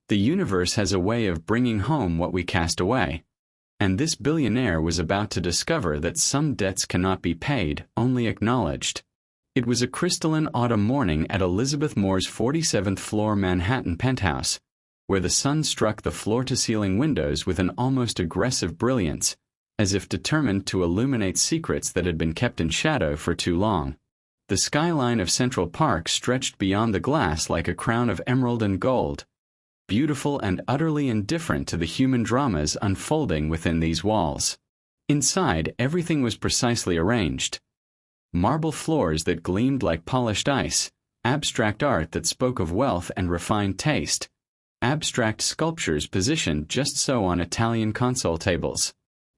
The universe has a way of bringing home what we cast away. And this billionaire was about to discover that some debts cannot be paid, only acknowledged. It was a crystalline autumn morning at Elizabeth Moore's 47th floor Manhattan penthouse, where the sun struck the floor-to-ceiling windows with an almost aggressive brilliance, as if determined to illuminate secrets that had been kept in shadow for too long. The skyline of Central Park stretched beyond the glass like a crown of emerald and gold, beautiful and utterly indifferent to the human dramas unfolding within these walls. Inside, everything was precisely arranged. Marble floors that gleamed like polished ice, abstract art that spoke of wealth and refined taste, abstract sculptures positioned just so on Italian console tables.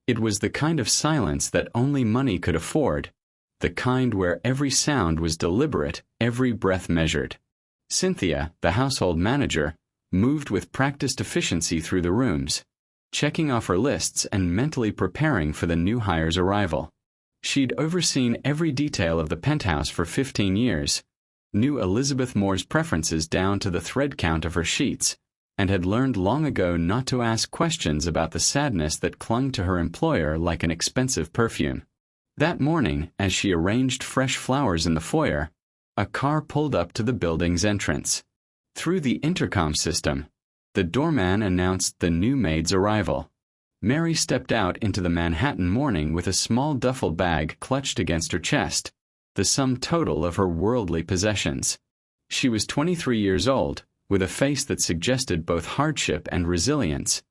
It was the kind of silence that only money could afford, the kind where every sound was deliberate, every breath measured. Cynthia, the household manager, moved with practiced efficiency through the rooms, checking off her lists and mentally preparing for the new hire's arrival. She'd overseen every detail of the penthouse for 15 years, knew Elizabeth Moore's preferences down to the thread count of her sheets, and had learned long ago not to ask questions about the sadness that clung to her employer like an expensive perfume. That morning, as she arranged fresh flowers in the foyer, a car pulled up to the building's entrance. Through the intercom system, the doorman announced the new maid's arrival. Mary stepped out into the Manhattan morning with a small duffel bag clutched against her chest, the sum total of her worldly possessions. She was 23 years old, with a face that suggested both hardship and resilience,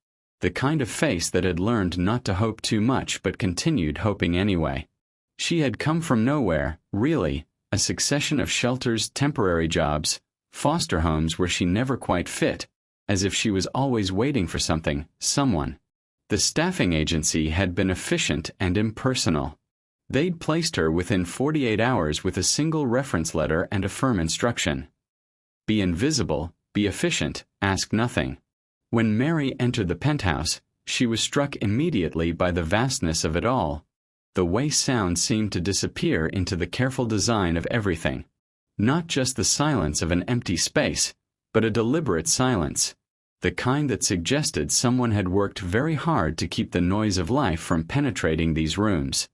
the kind of face that had learned not to hope too much but continued hoping anyway. She had come from nowhere, really, a succession of shelters, temporary jobs, foster homes where she never quite fit, as if she was always waiting for something, someone. The staffing agency had been efficient and impersonal. They'd placed her within 48 hours with a single reference letter and a firm instruction. Be invisible, be efficient, ask nothing. When Mary entered the penthouse, she was struck immediately by the vastness of it all, the way sound seemed to disappear into the careful design of everything. Not just the silence of an empty space, but a deliberate silence, the kind that suggested someone had worked very hard to keep the noise of life from penetrating these rooms.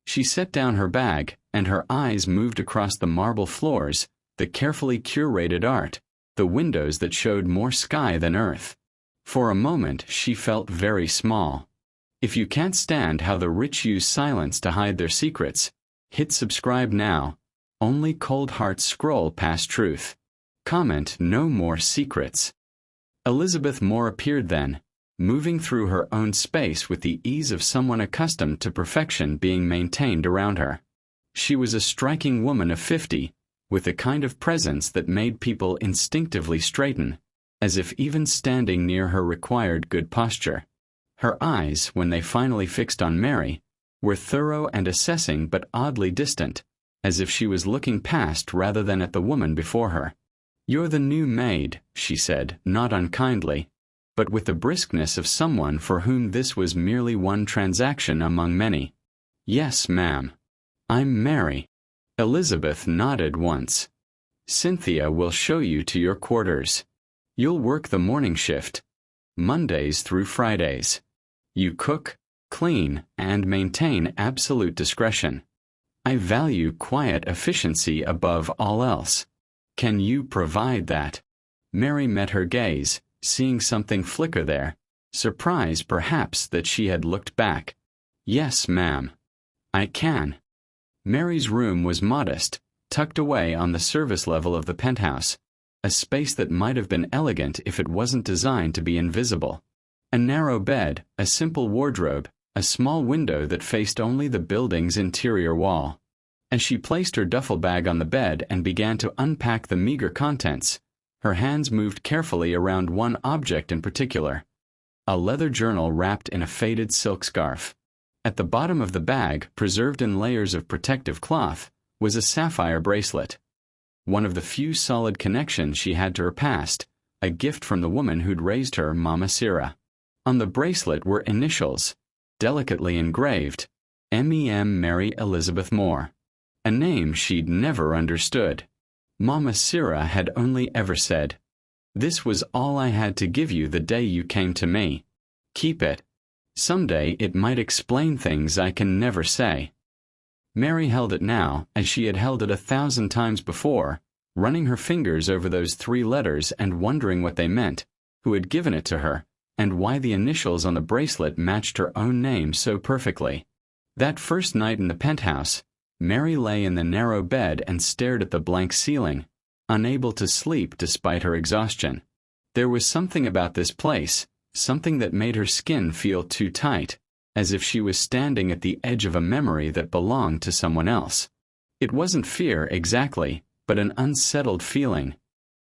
She set down her bag, and her eyes moved across the marble floors, the carefully curated art, the windows that showed more sky than earth. For a moment she felt very small. If you can't stand how the rich use silence to hide their secrets, hit subscribe now. Only cold hearts scroll past truth. Comment no more secrets. Elizabeth Moore appeared then, moving through her own space with the ease of someone accustomed to perfection being maintained around her. She was a striking woman of 50, with the kind of presence that made people instinctively straighten, as if even standing near her required good posture. Her eyes, when they finally fixed on Mary, were thorough and assessing but oddly distant, as if she was looking past rather than at the woman before her. "You're the new maid," she said, not unkindly, but with the briskness of someone for whom this was merely one transaction among many. "Yes, ma'am. I'm Mary." Elizabeth nodded once. "Cynthia will show you to your quarters. You'll work the morning shift, Mondays through Fridays. You cook, clean, and maintain absolute discretion. I value quiet efficiency above all else. Can you provide that?" Mary met her gaze, seeing something flicker there, surprise perhaps that she had looked back. "Yes, ma'am. I can." Mary's room was modest, tucked away on the service level of the penthouse, a space that might have been elegant if it wasn't designed to be invisible. A narrow bed, a simple wardrobe, a small window that faced only the building's interior wall. As she placed her duffel bag on the bed and began to unpack the meager contents, her hands moved carefully around one object in particular, a leather journal wrapped in a faded silk scarf. At the bottom of the bag, preserved in layers of protective cloth, was a sapphire bracelet, one of the few solid connections she had to her past, a gift from the woman who'd raised her, Mama Sira. On the bracelet were initials, delicately engraved, M.E.M. Mary Elizabeth Moore, a name she'd never understood. Mama Sira had only ever said, This was all I had to give you the day you came to me. Keep it. Someday it might explain things I can never say." Mary held it now, as she had held it 1,000 times before, running her fingers over those 3 letters and wondering what they meant, who had given it to her, and why the initials on the bracelet matched her own name so perfectly. That first night in the penthouse, Mary lay in the narrow bed and stared at the blank ceiling, unable to sleep despite her exhaustion. There was something about this place, something that made her skin feel too tight, as if she was standing at the edge of a memory that belonged to someone else. It wasn't fear exactly, but an unsettled feeling.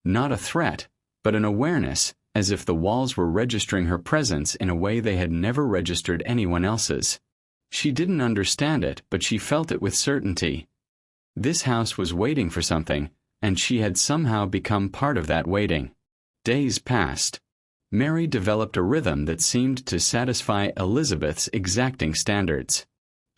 Not a threat, but an awareness, as if the walls were registering her presence in a way they had never registered anyone else's. She didn't understand it, but she felt it with certainty. This house was waiting for something, and she had somehow become part of that waiting. Days passed. Mary developed a rhythm that seemed to satisfy Elizabeth's exacting standards.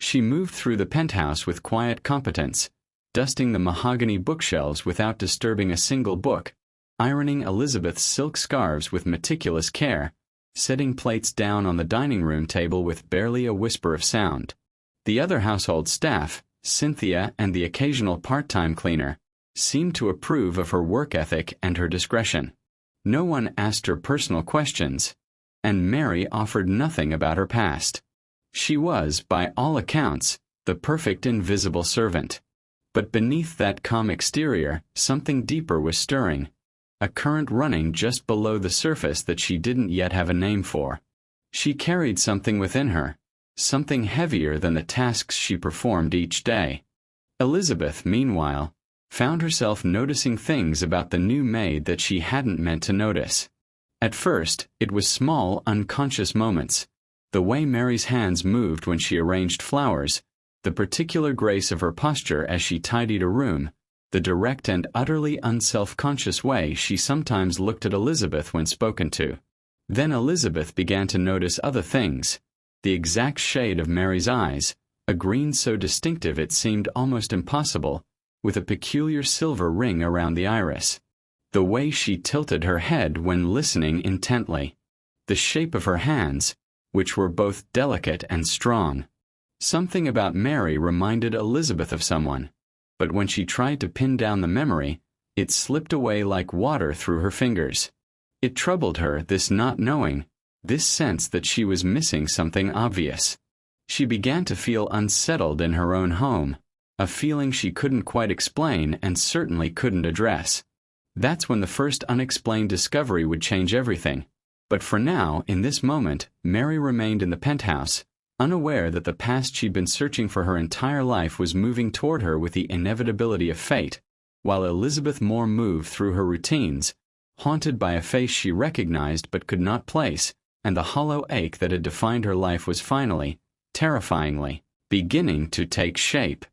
She moved through the penthouse with quiet competence, dusting the mahogany bookshelves without disturbing a single book, ironing Elizabeth's silk scarves with meticulous care, setting plates down on the dining room table with barely a whisper of sound. The other household staff, Cynthia and the occasional part-time cleaner, seemed to approve of her work ethic and her discretion. No one asked her personal questions, and Mary offered nothing about her past. She was, by all accounts, the perfect invisible servant. But beneath that calm exterior, something deeper was stirring, a current running just below the surface that she didn't yet have a name for. She carried something within her, something heavier than the tasks she performed each day. Elizabeth, meanwhile, found herself noticing things about the new maid that she hadn't meant to notice. At first, it was small, unconscious moments. The way Mary's hands moved when she arranged flowers, the particular grace of her posture as she tidied a room, the direct and utterly unself-conscious way she sometimes looked at Elizabeth when spoken to. Then Elizabeth began to notice other things. The exact shade of Mary's eyes, a green so distinctive it seemed almost impossible, with a peculiar silver ring around the iris. The way she tilted her head when listening intently. The shape of her hands, which were both delicate and strong. Something about Mary reminded Elizabeth of someone, but when she tried to pin down the memory, it slipped away like water through her fingers. It troubled her, this not knowing, this sense that she was missing something obvious. She began to feel unsettled in her own home, a feeling she couldn't quite explain and certainly couldn't address. That's when the first unexplained discovery would change everything. But for now, in this moment, Mary remained in the penthouse, unaware that the past she'd been searching for her entire life was moving toward her with the inevitability of fate, while Elizabeth Moore moved through her routines, haunted by a face she recognized but could not place, and the hollow ache that had defined her life was finally, terrifyingly, beginning to take shape.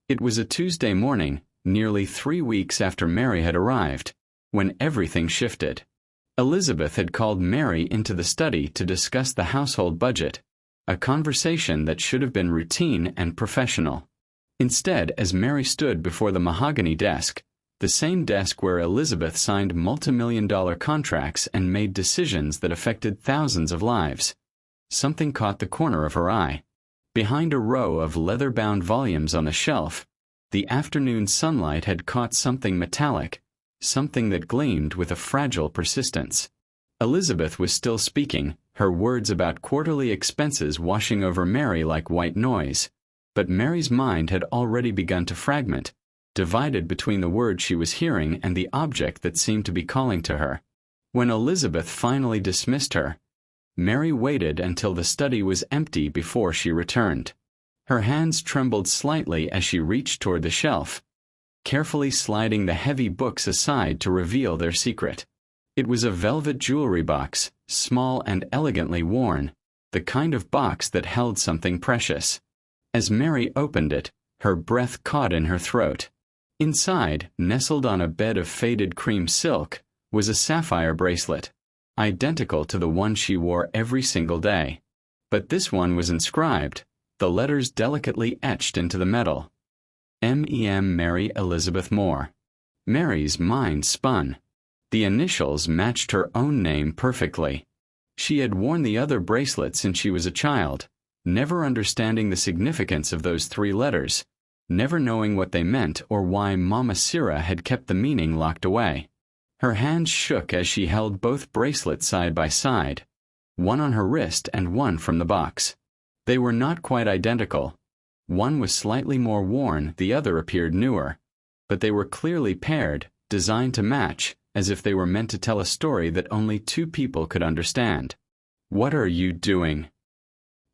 It was a Tuesday morning, nearly 3 weeks after Mary had arrived, when everything shifted. Elizabeth had called Mary into the study to discuss the household budget, a conversation that should have been routine and professional. Instead, as Mary stood before the mahogany desk, the same desk where Elizabeth signed multi-million-dollar contracts and made decisions that affected thousands of lives, something caught the corner of her eye. Behind a row of leather-bound volumes on the shelf, the afternoon sunlight had caught something metallic, something that gleamed with a fragile persistence. Elizabeth was still speaking, her words about quarterly expenses washing over Mary like white noise, but Mary's mind had already begun to fragment, divided between the words she was hearing and the object that seemed to be calling to her. When Elizabeth finally dismissed her, Mary waited until the study was empty before she returned. Her hands trembled slightly as she reached toward the shelf, carefully sliding the heavy books aside to reveal their secret. It was a velvet jewelry box, small and elegantly worn, the kind of box that held something precious. As Mary opened it, her breath caught in her throat. Inside, nestled on a bed of faded cream silk, was a sapphire bracelet, identical to the one she wore every single day. But this one was inscribed, the letters delicately etched into the metal. M.E.M. Mary Elizabeth Moore. Mary's mind spun. The initials matched her own name perfectly. She had worn the other bracelet since she was a child, never understanding the significance of those 3 letters, never knowing what they meant or why Mama Sira had kept the meaning locked away. Her hands shook as she held both bracelets side by side, one on her wrist and one from the box. They were not quite identical. One was slightly more worn, the other appeared newer. But they were clearly paired, designed to match, as if they were meant to tell a story that only 2 people could understand. "What are you doing?"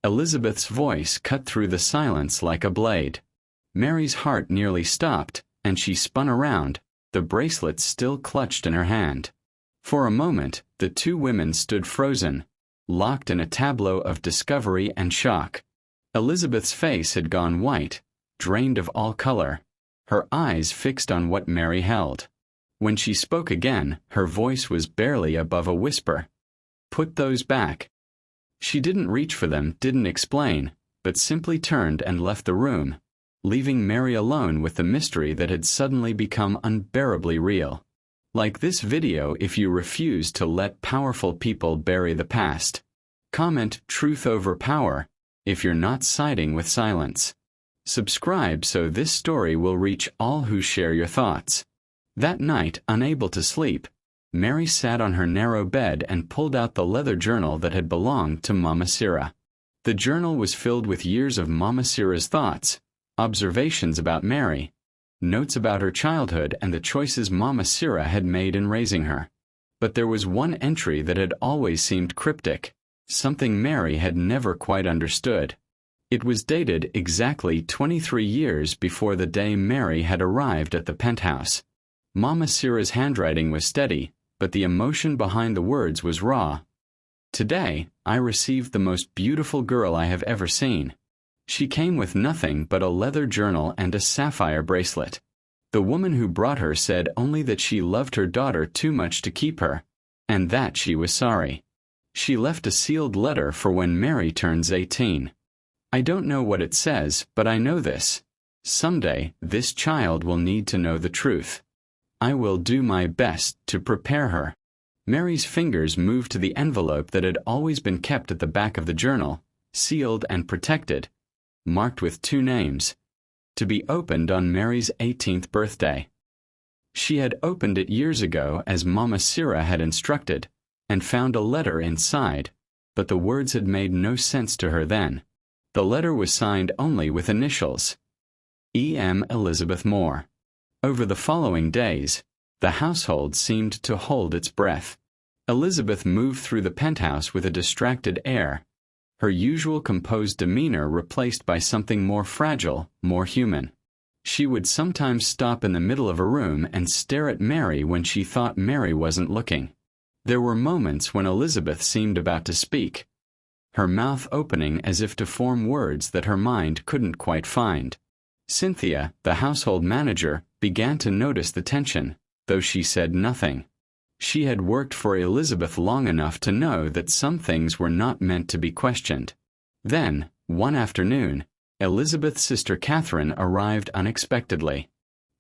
Elizabeth's voice cut through the silence like a blade. Mary's heart nearly stopped, and she spun around, the bracelet still clutched in her hand. For a moment, the 2 women stood frozen, locked in a tableau of discovery and shock. Elizabeth's face had gone white, drained of all color, her eyes fixed on what Mary held. When she spoke again, her voice was barely above a whisper. "Put those back." She didn't reach for them, didn't explain, but simply turned and left the room, leaving Mary alone with the mystery that had suddenly become unbearably real. Like this video if you refuse to let powerful people bury the past. Comment "Truth over power" if you're not siding with silence. Subscribe so this story will reach all who share your thoughts. That night, unable to sleep, Mary sat on her narrow bed and pulled out the leather journal that had belonged to Mama Sira. The journal was filled with years of Mama Sira's thoughts, observations about Mary, notes about her childhood and the choices Mama Sira had made in raising her. But there was one entry that had always seemed cryptic, something Mary had never quite understood. It was dated exactly 23 years before the day Mary had arrived at the penthouse. Mama Sira's handwriting was steady, but the emotion behind the words was raw. "Today, I received the most beautiful girl I have ever seen. She came with nothing but a leather journal and a sapphire bracelet. The woman who brought her said only that she loved her daughter too much to keep her, and that she was sorry. She left a sealed letter for when Mary turns 18. I don't know what it says, but I know this. Someday, this child will need to know the truth. I will do my best to prepare her." Mary's fingers moved to the envelope that had always been kept at the back of the journal, sealed and protected, marked with 2 names, to be opened on Mary's 18th birthday. She had opened it years ago as Mama Sira had instructed, and found a letter inside, but the words had made no sense to her then. The letter was signed only with initials. E.M. Elizabeth Moore. Over the following days, the household seemed to hold its breath. Elizabeth moved through the penthouse with a distracted air, her usual composed demeanor replaced by something more fragile, more human. She would sometimes stop in the middle of a room and stare at Mary when she thought Mary wasn't looking. There were moments when Elizabeth seemed about to speak, her mouth opening as if to form words that her mind couldn't quite find. Cynthia, the household manager, began to notice the tension, though she said nothing. She had worked for Elizabeth long enough to know that some things were not meant to be questioned. Then, one afternoon, Elizabeth's sister Catherine arrived unexpectedly.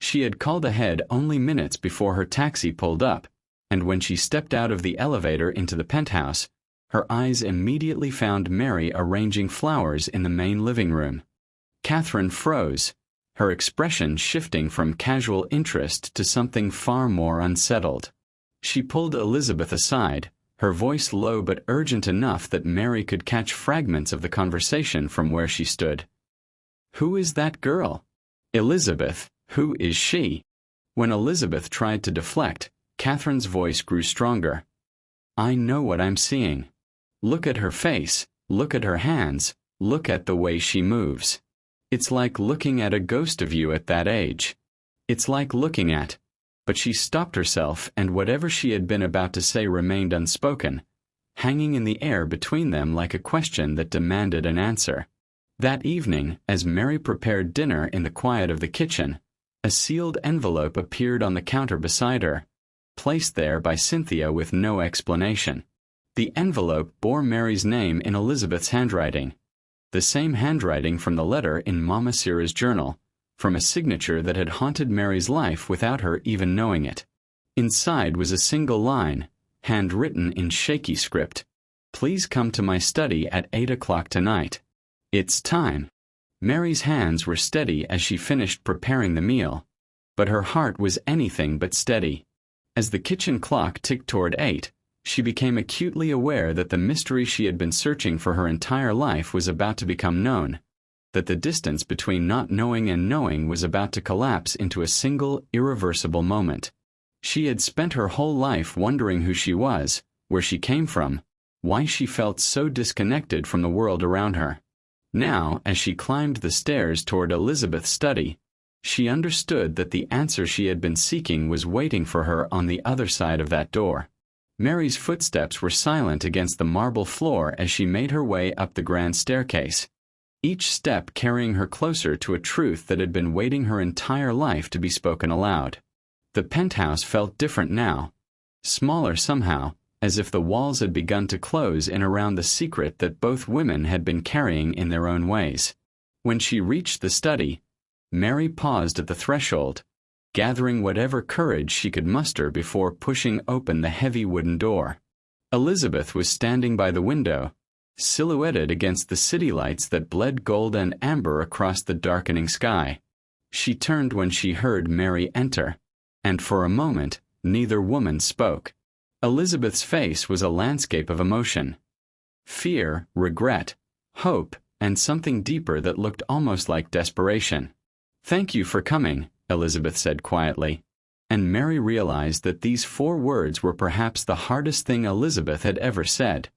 She had called ahead only minutes before her taxi pulled up, and when she stepped out of the elevator into the penthouse, her eyes immediately found Mary arranging flowers in the main living room. Catherine froze, her expression shifting from casual interest to something far more unsettled. She pulled Elizabeth aside, her voice low but urgent enough that Mary could catch fragments of the conversation from where she stood. "Who is that girl?" "Elizabeth, who is she?" When Elizabeth tried to deflect, Catherine's voice grew stronger. "I know what I'm seeing. Look at her face, look at her hands, look at the way she moves. It's like looking at a ghost of you at that age. It's like looking at—" But she stopped herself, and whatever she had been about to say remained unspoken, hanging in the air between them like a question that demanded an answer. That evening, as Mary prepared dinner in the quiet of the kitchen, a sealed envelope appeared on the counter beside her, placed there by Cynthia with no explanation. The envelope bore Mary's name in Elizabeth's handwriting, the same handwriting from the letter in Mama Sira's journal, from a signature that had haunted Mary's life without her even knowing it. Inside was a single line, handwritten in shaky script. "Please come to my study at 8 o'clock tonight. It's time." Mary's hands were steady as she finished preparing the meal, but her heart was anything but steady. As the kitchen clock ticked toward 8, she became acutely aware that the mystery she had been searching for her entire life was about to become known, that the distance between not knowing and knowing was about to collapse into a single, irreversible moment. She had spent her whole life wondering who she was, where she came from, why she felt so disconnected from the world around her. Now, as she climbed the stairs toward Elizabeth's study, she understood that the answer she had been seeking was waiting for her on the other side of that door. Mary's footsteps were silent against the marble floor as she made her way up the grand staircase, each step carrying her closer to a truth that had been waiting her entire life to be spoken aloud. The penthouse felt different now, smaller somehow, as if the walls had begun to close in around the secret that both women had been carrying in their own ways. When she reached the study, Mary paused at the threshold, gathering whatever courage she could muster before pushing open the heavy wooden door. Elizabeth was standing by the window, silhouetted against the city lights that bled gold and amber across the darkening sky. She turned when she heard Mary enter, and for a moment, neither woman spoke. Elizabeth's face was a landscape of emotion. Fear, regret, hope, and something deeper that looked almost like desperation. "Thank you for coming," Elizabeth said quietly, and Mary realized that these 4 words were perhaps the hardest thing Elizabeth had ever said.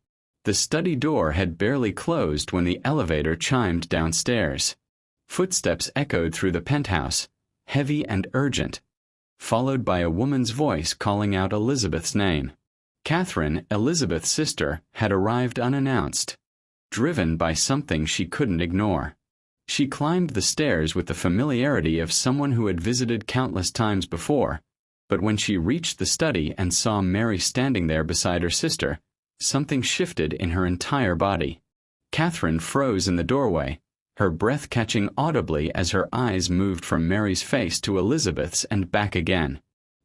The study door had barely closed when the elevator chimed downstairs. Footsteps echoed through the penthouse, heavy and urgent, followed by a woman's voice calling out Elizabeth's name. Catherine, Elizabeth's sister, had arrived unannounced, driven by something she couldn't ignore. She climbed the stairs with the familiarity of someone who had visited countless times before, but when she reached the study and saw Mary standing there beside her sister, something shifted in her entire body. Catherine froze in the doorway, her breath catching audibly as her eyes moved from Mary's face to Elizabeth's and back again.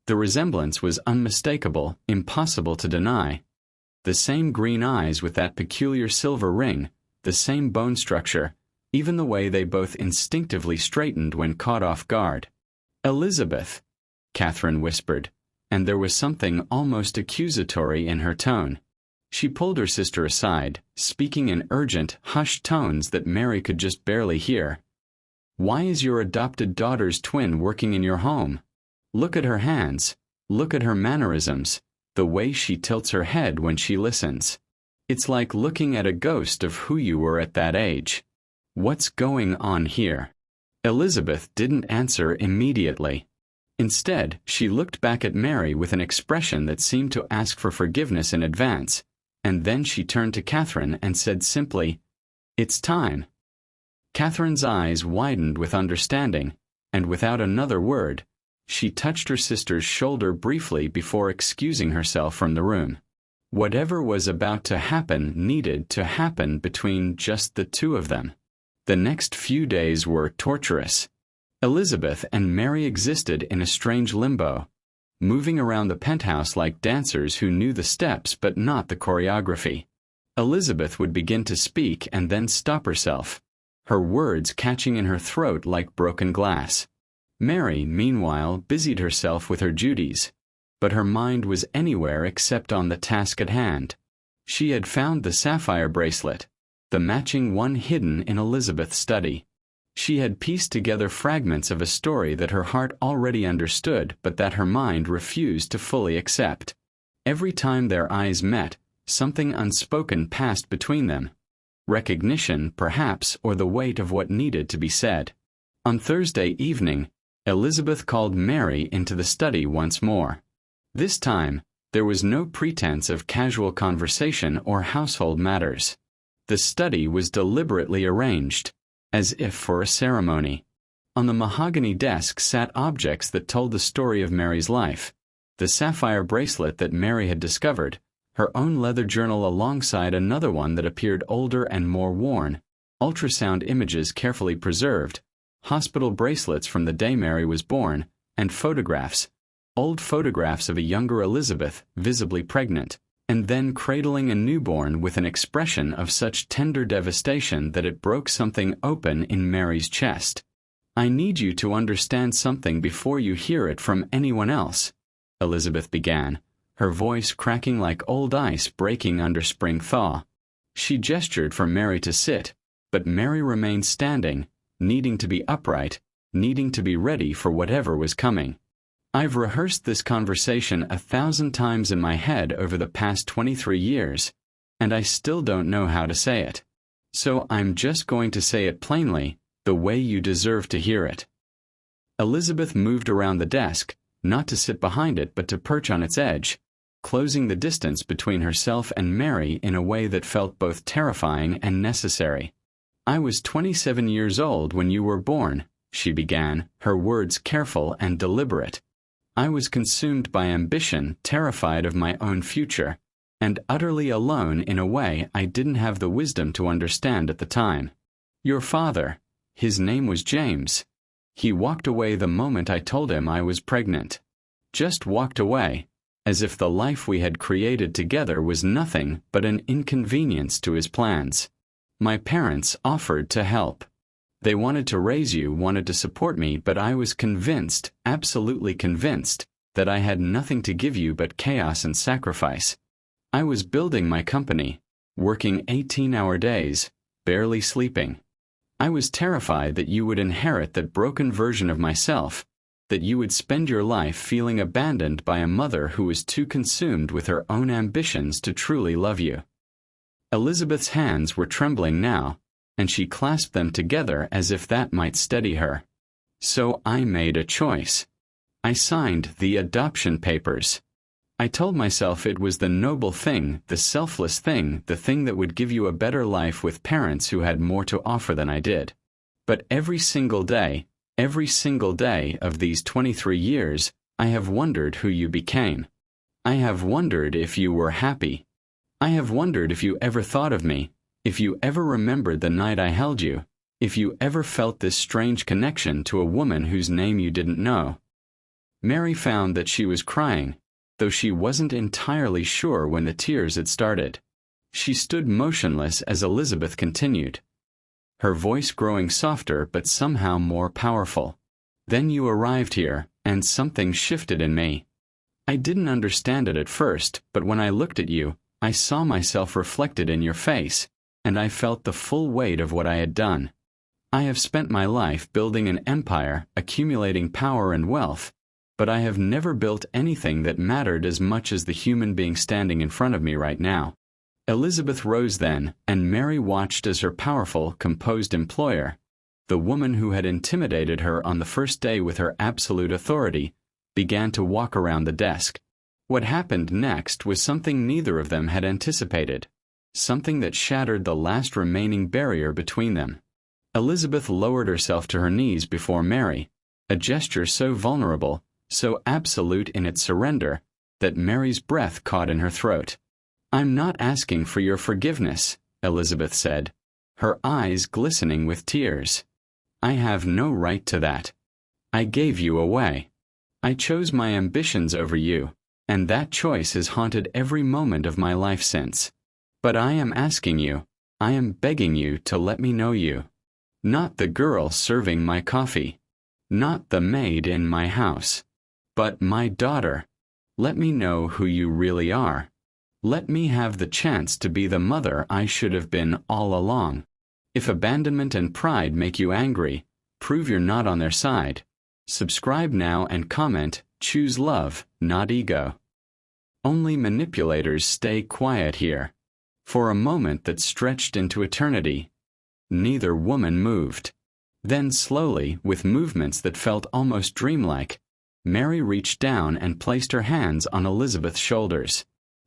The resemblance was unmistakable, impossible to deny. The same green eyes with that peculiar silver ring, the same bone structure, even the way they both instinctively straightened when caught off guard. "Elizabeth," Catherine whispered, and there was something almost accusatory in her tone. She pulled her sister aside, speaking in urgent, hushed tones that Mary could just barely hear. "Why is your adopted daughter's twin working in your home? Look at her hands. Look at her mannerisms, the way she tilts her head when she listens. It's like looking at a ghost of who you were at that age. What's going on here?" Elizabeth didn't answer immediately. Instead, she looked back at Mary with an expression that seemed to ask for forgiveness in advance, and then she turned to Catherine and said simply, "It's time." Catherine's eyes widened with understanding, and without another word, she touched her sister's shoulder briefly before excusing herself from the room. Whatever was about to happen needed to happen between just the two of them. The next few days were torturous. Elizabeth and Mary existed in a strange limbo, moving around the penthouse like dancers who knew the steps but not the choreography. Elizabeth would begin to speak and then stop herself, her words catching in her throat like broken glass. Mary, meanwhile, busied herself with her duties, but her mind was anywhere except on the task at hand. She had found the sapphire bracelet, the matching one hidden in Elizabeth's study. She had pieced together fragments of a story that her heart already understood but that her mind refused to fully accept. Every time their eyes met, something unspoken passed between them. Recognition, perhaps, or the weight of what needed to be said. On Thursday evening, Elizabeth called Mary into the study once more. This time, there was no pretense of casual conversation or household matters. The study was deliberately arranged, as if for a ceremony. On the mahogany desk sat objects that told the story of Mary's life: the sapphire bracelet that Mary had discovered, her own leather journal alongside another one that appeared older and more worn, ultrasound images carefully preserved, hospital bracelets from the day Mary was born, and photographs, old photographs of a younger Elizabeth, visibly pregnant, and then cradling a newborn with an expression of such tender devastation that it broke something open in Mary's chest. "I need you to understand something before you hear it from anyone else," Elizabeth began, her voice cracking like old ice breaking under spring thaw. She gestured for Mary to sit, but Mary remained standing, needing to be upright, needing to be ready for whatever was coming. "I've rehearsed this conversation 1,000 times in my head over the past 23 years, and I still don't know how to say it. So I'm just going to say it plainly, the way you deserve to hear it." Elizabeth moved around the desk, not to sit behind it but to perch on its edge, closing the distance between herself and Mary in a way that felt both terrifying and necessary. "I was 27 years old when you were born," she began, her words careful and deliberate. "I was consumed by ambition, terrified of my own future, and utterly alone in a way I didn't have the wisdom to understand at the time. Your father, his name was James. He walked away the moment I told him I was pregnant. Just walked away, as if the life we had created together was nothing but an inconvenience to his plans. My parents offered to help. They wanted to raise you, wanted to support me, but I was convinced, absolutely convinced, that I had nothing to give you but chaos and sacrifice. I was building my company, working 18-hour days, barely sleeping. I was terrified that you would inherit that broken version of myself, that you would spend your life feeling abandoned by a mother who was too consumed with her own ambitions to truly love you." Elizabeth's hands were trembling now, and she clasped them together as if that might steady her. "So I made a choice. I signed the adoption papers. I told myself it was the noble thing, the selfless thing, the thing that would give you a better life with parents who had more to offer than I did. But every single day of these 23 years, I have wondered who you became. I have wondered if you were happy. I have wondered if you ever thought of me, if you ever remembered the night I held you, if you ever felt this strange connection to a woman whose name you didn't know." Mary found that she was crying, though she wasn't entirely sure when the tears had started. She stood motionless as Elizabeth continued, her voice growing softer but somehow more powerful. "Then you arrived here, and something shifted in me. I didn't understand it at first, but when I looked at you, I saw myself reflected in your face, and I felt the full weight of what I had done. I have spent my life building an empire, accumulating power and wealth, but I have never built anything that mattered as much as the human being standing in front of me right now." Elizabeth rose then, and Mary watched as her powerful, composed employer, the woman who had intimidated her on the first day with her absolute authority, began to walk around the desk. What happened next was something neither of them had anticipated, something that shattered the last remaining barrier between them. Elizabeth lowered herself to her knees before Mary, a gesture so vulnerable, so absolute in its surrender, that Mary's breath caught in her throat. "I'm not asking for your forgiveness," Elizabeth said, her eyes glistening with tears. "I have no right to that. I gave you away. I chose my ambitions over you, and that choice has haunted every moment of my life since. But I am asking you, I am begging you to let me know you. Not the girl serving my coffee. Not the maid in my house. But my daughter. Let me know who you really are. Let me have the chance to be the mother I should have been all along. If abandonment and pride make you angry, prove you're not on their side. Subscribe now and comment, choose love, not ego. Only manipulators stay quiet here." For a moment that stretched into eternity, neither woman moved. Then slowly, with movements that felt almost dreamlike, Mary reached down and placed her hands on Elizabeth's shoulders.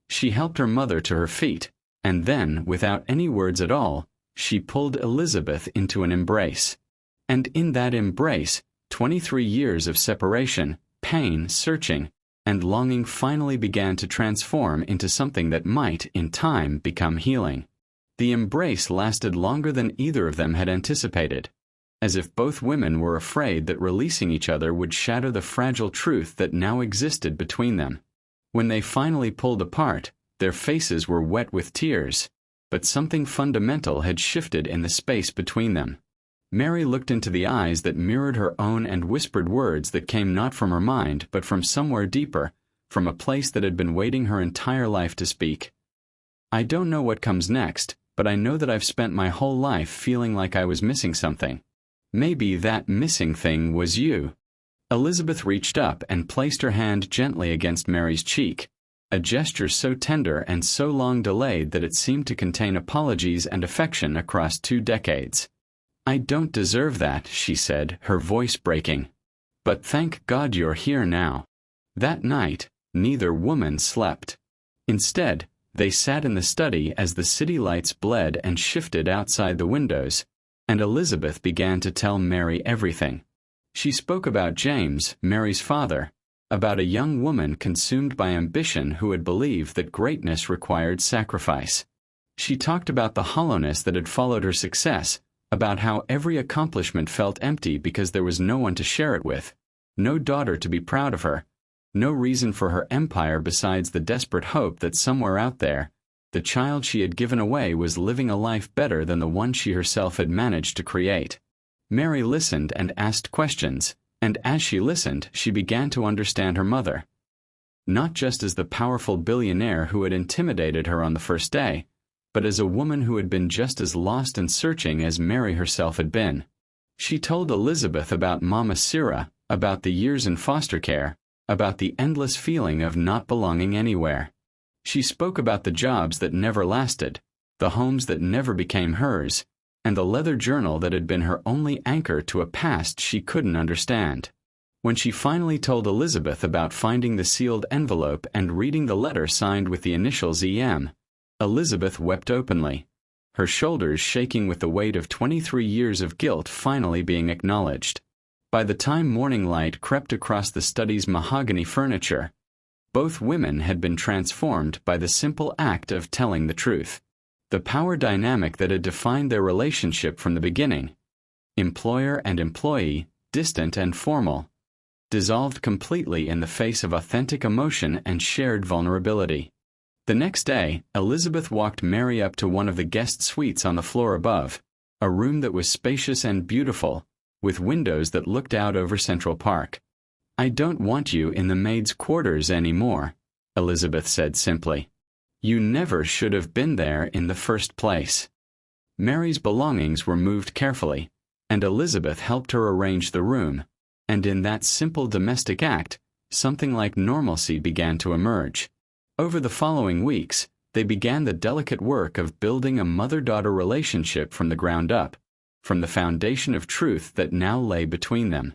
She helped her mother to her feet, and then, without any words at all, she pulled Elizabeth into an embrace. And in that embrace, 23 years of separation, pain, searching, and longing finally began to transform into something that might, in time, become healing. The embrace lasted longer than either of them had anticipated. as if both women were afraid that releasing each other would shatter the fragile truth that now existed between them. When they finally pulled apart, their faces were wet with tears, but something fundamental had shifted in the space between them. Mary looked into the eyes that mirrored her own and whispered words that came not from her mind but from somewhere deeper, from a place that had been waiting her entire life to speak. "I don't know what comes next, but I know that I've spent my whole life feeling like I was missing something. Maybe that missing thing was you." Elizabeth reached up and placed her hand gently against Mary's cheek, a gesture so tender and so long delayed that it seemed to contain apologies and affection across 2 decades. "I don't deserve that," she said, her voice breaking. "But thank God you're here now." That night, neither woman slept. Instead, they sat in the study as the city lights bled and shifted outside the windows, and Elizabeth began to tell Mary everything. She spoke about James, Mary's father, about a young woman consumed by ambition who had believed that greatness required sacrifice. She talked about the hollowness that had followed her success, about how every accomplishment felt empty because there was no one to share it with, no daughter to be proud of her, no reason for her empire besides the desperate hope that somewhere out there, the child she had given away was living a life better than the one she herself had managed to create. Mary listened and asked questions, and as she listened, she began to understand her mother. Not just as the powerful billionaire who had intimidated her on the first day, but as a woman who had been just as lost and searching as Mary herself had been. She told Elizabeth about Mama Sira, about the years in foster care, about the endless feeling of not belonging anywhere. She spoke about the jobs that never lasted, the homes that never became hers, and the leather journal that had been her only anchor to a past she couldn't understand. When she finally told Elizabeth about finding the sealed envelope and reading the letter signed with the initials M.E.M, Elizabeth wept openly, her shoulders shaking with the weight of 23 years of guilt finally being acknowledged. By the time morning light crept across the study's mahogany furniture, both women had been transformed by the simple act of telling the truth. The power dynamic that had defined their relationship from the beginning, employer and employee, distant and formal, dissolved completely in the face of authentic emotion and shared vulnerability. The next day, Elizabeth walked Mary up to one of the guest suites on the floor above, a room that was spacious and beautiful, with windows that looked out over Central Park. "I don't want you in the maid's quarters anymore," Elizabeth said simply. "You never should have been there in the first place." Mary's belongings were moved carefully, and Elizabeth helped her arrange the room, and in that simple domestic act, something like normalcy began to emerge. Over the following weeks, they began the delicate work of building a mother-daughter relationship from the ground up, from the foundation of truth that now lay between them.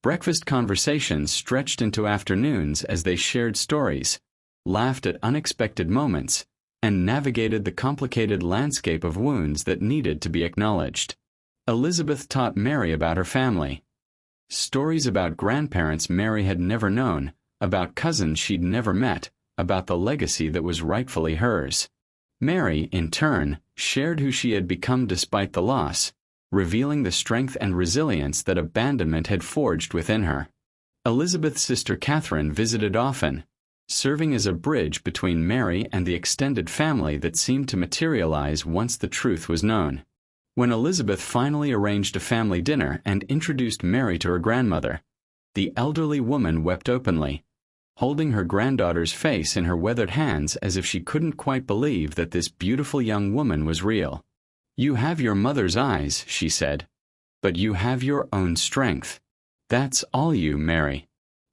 Breakfast conversations stretched into afternoons as they shared stories, laughed at unexpected moments, and navigated the complicated landscape of wounds that needed to be acknowledged. Elizabeth taught Mary about her family. Stories about grandparents Mary had never known, about cousins she'd never met, about the legacy that was rightfully hers. Mary, in turn, shared who she had become despite the loss, revealing the strength and resilience that abandonment had forged within her. Elizabeth's sister Catherine visited often, serving as a bridge between Mary and the extended family that seemed to materialize once the truth was known. When Elizabeth finally arranged a family dinner and introduced Mary to her grandmother, the elderly woman wept openly, holding her granddaughter's face in her weathered hands as if she couldn't quite believe that this beautiful young woman was real. "You have your mother's eyes," she said, "but you have your own strength. That's all you, Mary.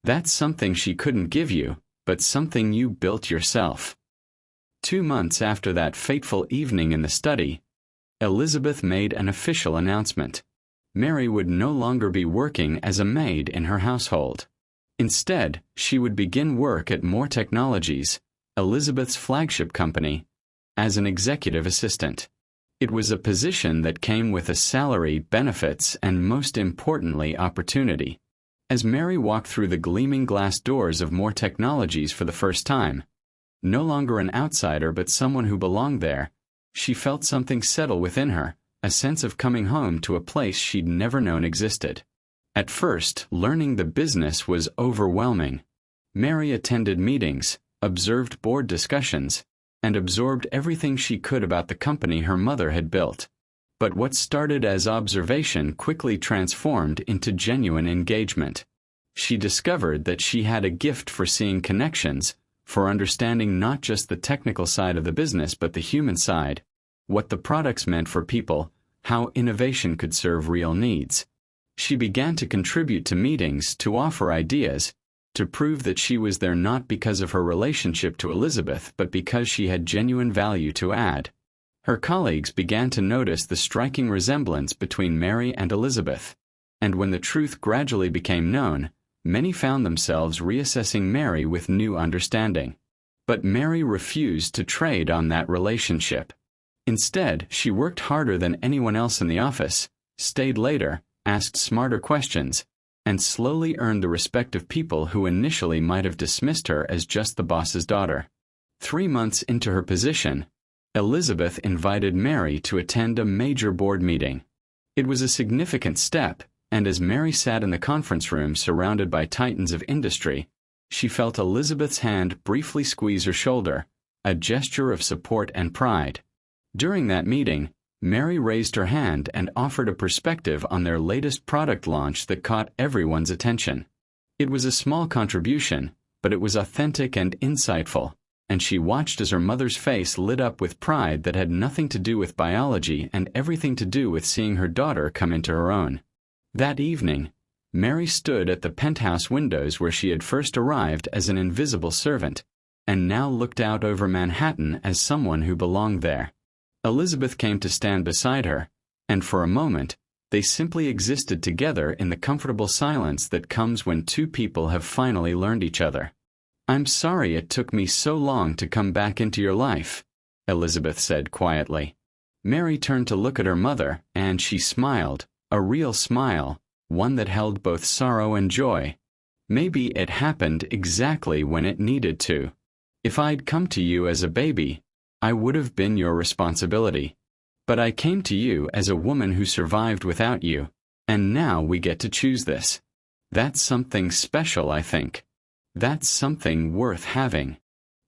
That's something she couldn't give you, but something you built yourself." 2 months after that fateful evening in the study, Elizabeth made an official announcement. Mary would no longer be working as a maid in her household. Instead, she would begin work at More Technologies, Elizabeth's flagship company, as an executive assistant. It was a position that came with a salary, benefits, and most importantly, opportunity. As Mary walked through the gleaming glass doors of More Technologies for the first time, no longer an outsider but someone who belonged there, she felt something settle within her, a sense of coming home to a place she'd never known existed. At first, learning the business was overwhelming. Mary attended meetings, observed board discussions, and absorbed everything she could about the company her mother had built. But what started as observation quickly transformed into genuine engagement. She discovered that she had a gift for seeing connections, for understanding not just the technical side of the business but the human side, what the products meant for people, how innovation could serve real needs. She began to contribute to meetings, to offer ideas, to prove that she was there not because of her relationship to Elizabeth but because she had genuine value to add. Her colleagues began to notice the striking resemblance between Mary and Elizabeth, and when the truth gradually became known, many found themselves reassessing Mary with new understanding. But Mary refused to trade on that relationship. Instead, she worked harder than anyone else in the office, stayed later, asked smarter questions, and slowly earned the respect of people who initially might have dismissed her as just the boss's daughter. 3 months into her position, Elizabeth invited Mary to attend a major board meeting. It was a significant step, and as Mary sat in the conference room surrounded by titans of industry, she felt Elizabeth's hand briefly squeeze her shoulder, a gesture of support and pride. During that meeting, Mary raised her hand and offered a perspective on their latest product launch that caught everyone's attention. It was a small contribution, but it was authentic and insightful, and she watched as her mother's face lit up with pride that had nothing to do with biology and everything to do with seeing her daughter come into her own. That evening, Mary stood at the penthouse windows where she had first arrived as an invisible servant, and now looked out over Manhattan as someone who belonged there. Elizabeth came to stand beside her, and for a moment, they simply existed together in the comfortable silence that comes when two people have finally learned each other. "I'm sorry it took me so long to come back into your life," Elizabeth said quietly. Mary turned to look at her mother, and she smiled, a real smile, one that held both sorrow and joy. "Maybe it happened exactly when it needed to. If I'd come to you as a baby, I would have been your responsibility. But I came to you as a woman who survived without you, and now we get to choose this. That's something special, I think. That's something worth having."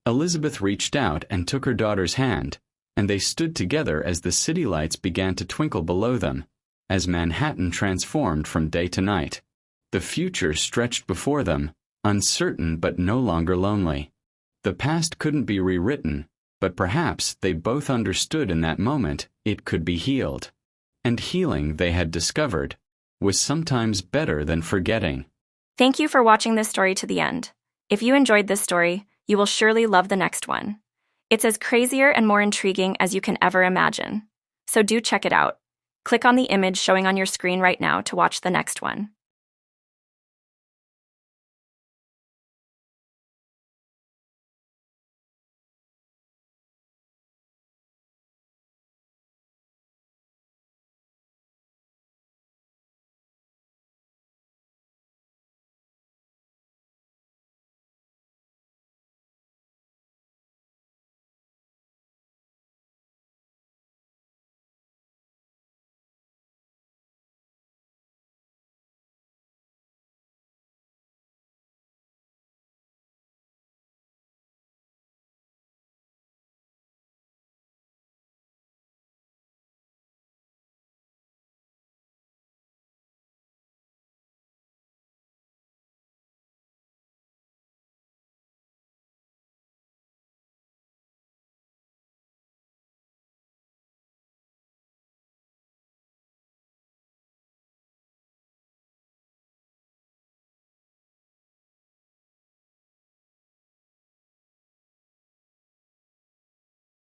Elizabeth reached out and took her daughter's hand, and they stood together as the city lights began to twinkle below them, as Manhattan transformed from day to night. The future stretched before them, uncertain but no longer lonely. The past couldn't be rewritten, but perhaps they both understood in that moment it could be healed. And healing, they had discovered, was sometimes better than forgetting. Thank you for watching this story to the end. If you enjoyed this story, you will surely love the next one. It's as crazier and more intriguing as you can ever imagine. So do check it out. Click on the image showing on your screen right now to watch the next one.